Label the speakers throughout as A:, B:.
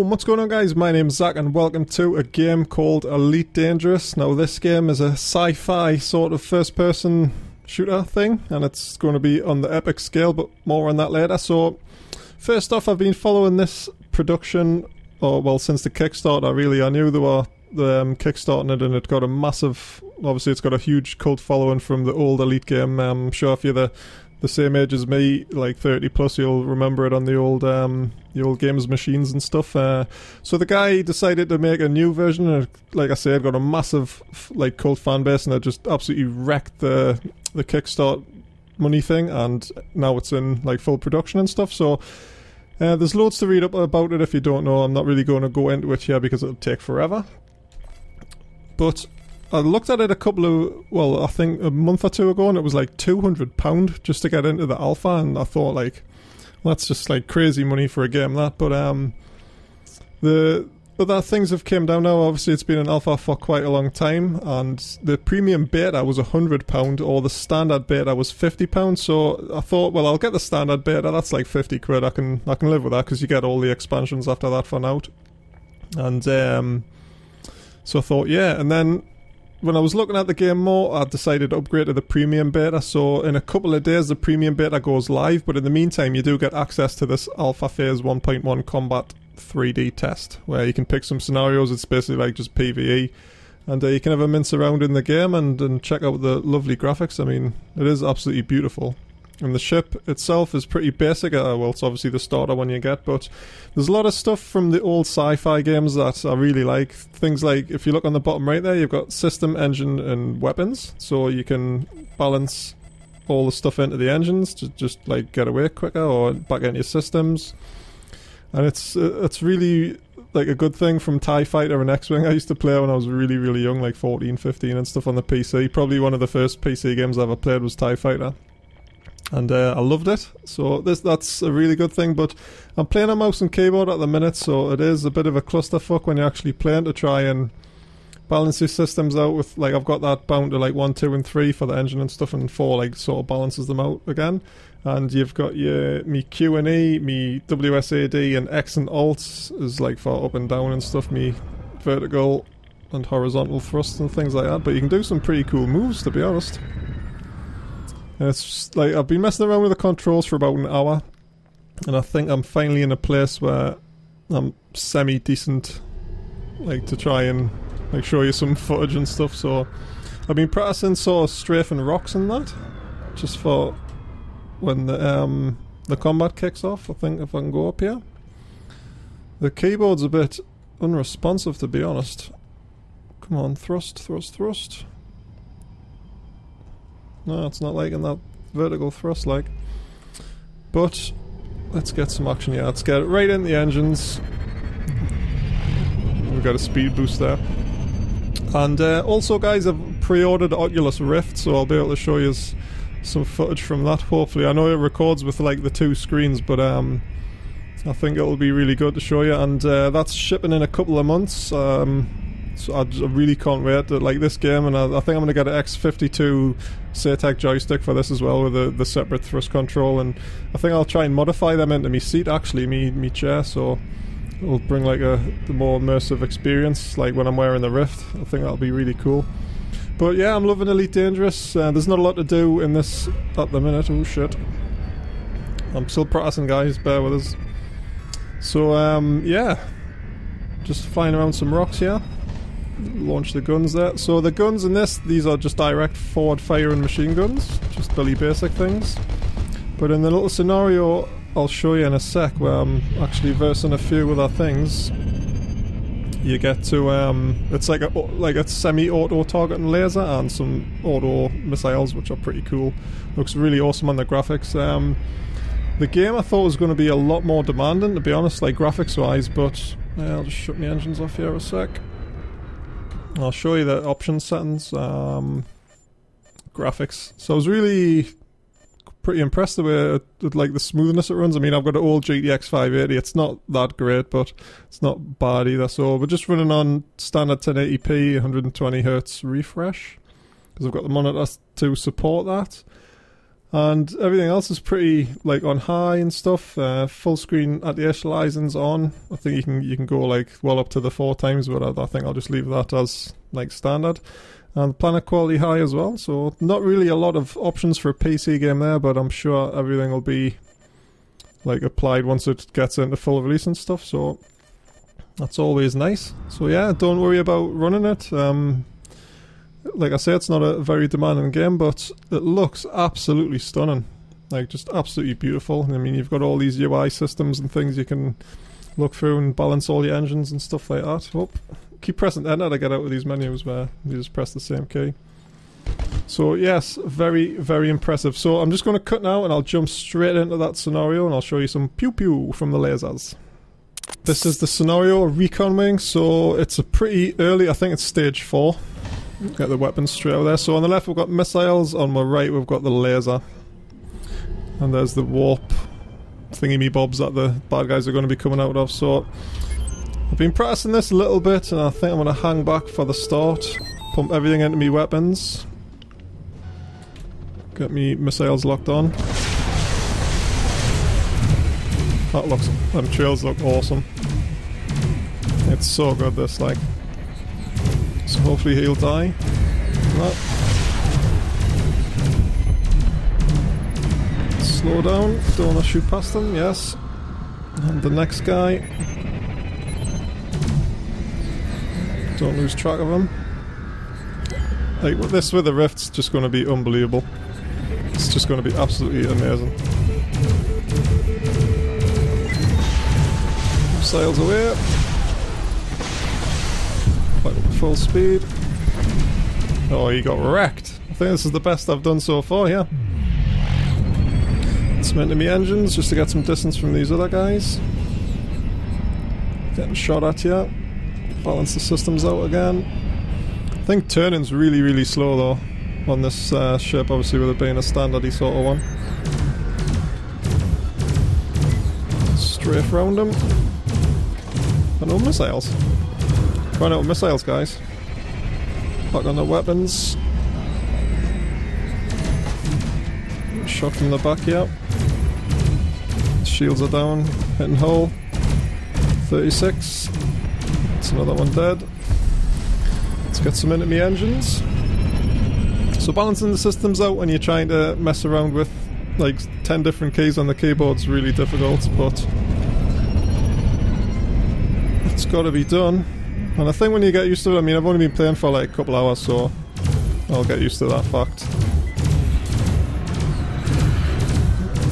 A: Boom! What's going on, guys? My name's Zach and welcome to a game called Elite Dangerous. Now this game is a sci-fi sort of first-person shooter thing, and it's going to be on the epic scale, but more on that later. So first off, I've been following this production, since the Kickstarter really. I knew they were kickstarting it, and it got a massive, obviously it's got a huge cult following from the old Elite game. I'm sure if you're the same age as me, like 30 plus, you'll remember it on the old games machines and stuff. So the guy decided to make a new version, and like I said, got a massive like cult fan base, and it just absolutely wrecked the Kickstart money thing, and now it's in like full production and stuff. So there's loads to read up about it if you don't know. I'm not really going to go into it here because it'll take forever. But I looked at it I think a month or two ago, and it was like £200 just to get into the alpha, and I thought, like, well, that's just like crazy money for a game, that. But that things have came down now. Obviously it's been in alpha for quite a long time, and the premium beta was £100, or the standard beta was £50. So I thought, well, I'll get the standard beta. That's like 50 quid. I can live with that, because you get all the expansions after that for now. And so I thought, yeah. And then when I was looking at the game more, I decided to upgrade to the premium beta. So in a couple of days the premium beta goes live, but in the meantime you do get access to this alpha phase 1.1 combat 3D test, where you can pick some scenarios. It's basically like just PvE, and you can have a mince around in the game and check out the lovely graphics. I mean, it is absolutely beautiful. And the ship itself is pretty basic. Well, it's obviously the starter one you get, but there's a lot of stuff from the old sci-fi games that I really like. Things like, if you look on the bottom right there, you've got system, engine, and weapons. So you can balance all the stuff into the engines to just like get away quicker, or back into your systems. And it's really like a good thing from TIE Fighter and X-Wing. I used to play when I was really, really young, like 14, 15 and stuff on the PC. Probably one of the first PC games I ever played was TIE Fighter. And I loved it, so that's a really good thing. But I'm playing on mouse and keyboard at the minute, so it is a bit of a clusterfuck when you're actually playing, to try and balance your systems out with, like, I've got that bound to like 1, 2 and 3 for the engine and stuff, and 4 like sort of balances them out again. And you've got your me Q and E, me WSAD, and X and Alt is like for up and down and stuff, me vertical and horizontal thrusts and things like that. But you can do some pretty cool moves, to be honest. And it's just, like, I've been messing around with the controls for about an hour, and I think I'm finally in a place where I'm semi-decent, like, to try and like show you some footage and stuff. So I've been practicing sort of strafing rocks and that, just for when the combat kicks off. I think if I can go up here. The keyboard's a bit unresponsive, to be honest. Come on, thrust, thrust, thrust. No, it's not liking that vertical thrust, like. But let's get some action here. Let's get it right in the engines. We've got a speed boost there. And also, guys, I've pre-ordered Oculus Rift, so I'll be able to show you some footage from that, hopefully. I know it records with like the 2 screens, but I think it'll be really good to show you. And that's shipping in a couple of months. So I really can't wait to like this game, and I think I'm going to get an X52 zaqq joystick for this as well, with the separate thrust control, and I think I'll try and modify them into me seat, actually, me chair, so it'll bring like the more immersive experience, like when I'm wearing the Rift. I think that'll be really cool. But yeah, I'm loving Elite Dangerous. There's not a lot to do in this at the minute. Oh shit. I'm still practicing, guys, bear with us. So yeah, just flying around some rocks here. Launch the guns there. So the guns in these are just direct forward firing machine guns, just really basic things. But in the little scenario I'll show you in a sec, where I'm actually versing a few other things, you get to it's like a semi-auto targeting laser and some auto missiles, which are pretty cool. Looks really awesome on the graphics. The game I thought was going to be a lot more demanding, to be honest, like graphics wise, but I'll just shut my engines off here a sec. I'll show you the option settings. Graphics. So I was really pretty impressed with like the smoothness it runs. I mean, I've got an old GTX 580. It's not that great, but it's not bad either. So we're just running on standard 1080p, 120 Hz refresh, because I've got the monitor to support that. And everything else is pretty like on high and stuff. Full screen anti-aliasing's on. I think you can go like well up to the 4 times, but I think I'll just leave that as like standard. And planet quality high as well. So not really a lot of options for a PC game there, but I'm sure everything will be like applied once it gets into full release and stuff. So that's always nice. So yeah, don't worry about running it. Like I say, it's not a very demanding game, but it looks absolutely stunning. Like, just absolutely beautiful. I mean, you've got all these UI systems and things you can look through and balance all your engines and stuff like that. Oh, keep pressing enter to get out of these menus where you just press the same key. So yes, very, very impressive. So I'm just going to cut now and I'll jump straight into that scenario and I'll show you some pew-pew from the lasers. This is the scenario, recon wing, so it's a pretty early, I think it's stage 4. Get the weapons straight over there. So on the left we've got missiles, on my right we've got the laser. And there's the warp thingy-me-bobs that the bad guys are going to be coming out of. So I've been practicing this a little bit and I think I'm going to hang back for the start. Pump everything into me weapons. Get me missiles locked on. Them trails look awesome. It's so good, this, like. So hopefully he'll die. No. Slow down, don't want to shoot past him, yes. And the next guy. Don't lose track of him. Like, this with the rift's just going to be unbelievable. It's just going to be absolutely amazing. Sails away. Back up to full speed. Oh, he got wrecked. I think this is the best I've done so far, yeah. Cement in me engines just to get some distance from these other guys. Getting shot at you. Balance the systems out again. I think turning's really, really slow though on this ship, obviously with it being a standardy sort of one. Strafe round him. And no missiles. Run out of missiles, guys. Back on the weapons. Shot from the back here. Shields are down. Hitting hull. 36. That's another one dead. Let's get some enemy engines. So balancing the systems out when you're trying to mess around with like 10 different keys on the keyboard's really difficult, but it's got to be done. And I think when you get used to it, I mean, I've only been playing for like a couple hours, so I'll get used to that fact.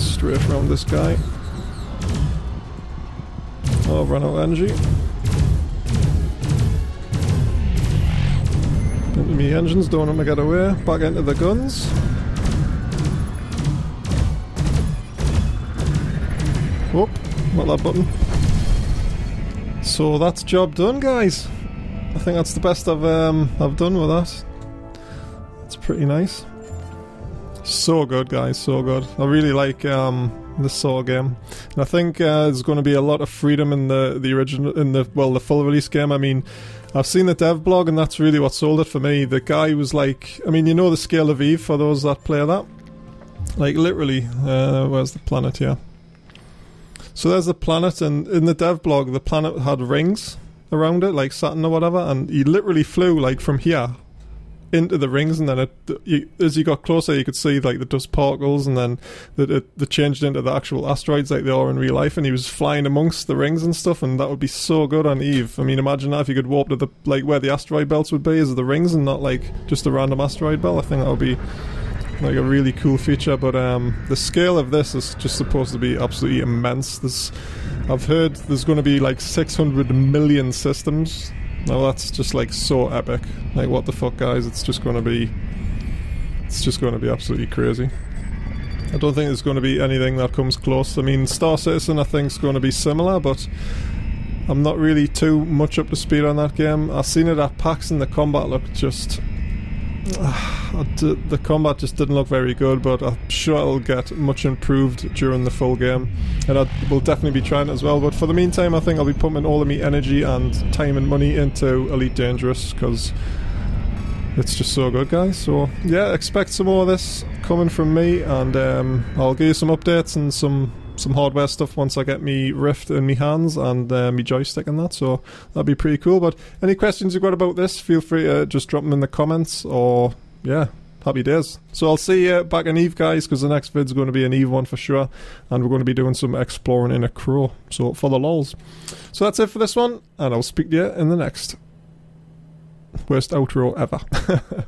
A: Strafe around this guy. Oh, I've run out of energy. Into me engines, don't want them to get away. Back into the guns. Whoop, not that button. So that's job done, guys. I think that's the best I've done with that. It's pretty nice. So good, guys, so good. I really like this sort of game, and I think there's going to be a lot of freedom in the original, the full release game. I mean, I've seen the dev blog, and that's really what sold it for me. The guy was like, I mean, you know the Scale of Eve for those that play that, like literally. Where's the planet here? So there's the planet, and in the dev blog, the planet had rings around it, like Saturn or whatever, and he literally flew like from here into the rings, and then as you got closer, you could see like the dust particles, and then they changed into the actual asteroids like they are in real life, and he was flying amongst the rings and stuff, and that would be so good on Eve. I mean, imagine that if you could warp to the like where the asteroid belts would be, is the rings, and not like just a random asteroid belt. I think that would be like a really cool feature, but the scale of this is just supposed to be absolutely immense. I've heard there's going to be like 600 million systems. Now that's just like so epic. Like, what the fuck, guys? It's just going to be absolutely crazy. I don't think there's going to be anything that comes close. I mean, Star Citizen I think is going to be similar, but I'm not really too much up to speed on that game. I've seen it at PAX and the combat looked just... the combat just didn't look very good, but I'm sure it'll get much improved during the full game, and I will definitely be trying it as well. But for the meantime, I think I'll be pumping all of my energy and time and money into Elite Dangerous, because It's just so good, guys. So yeah, expect some more of this coming from me, and I'll give you some updates and some hardware stuff once I get me Rift in me hands and me joystick and that, so that'd be pretty cool. But any questions you've got about this, feel free to just drop them in the comments, or yeah, happy days. So I'll see you back in Eve, guys, because the next vid's going to be an Eve one for sure, and we're going to be doing some exploring in a crow, so for the lols. So that's it for this one, and I'll speak to you in the next. Worst outro ever.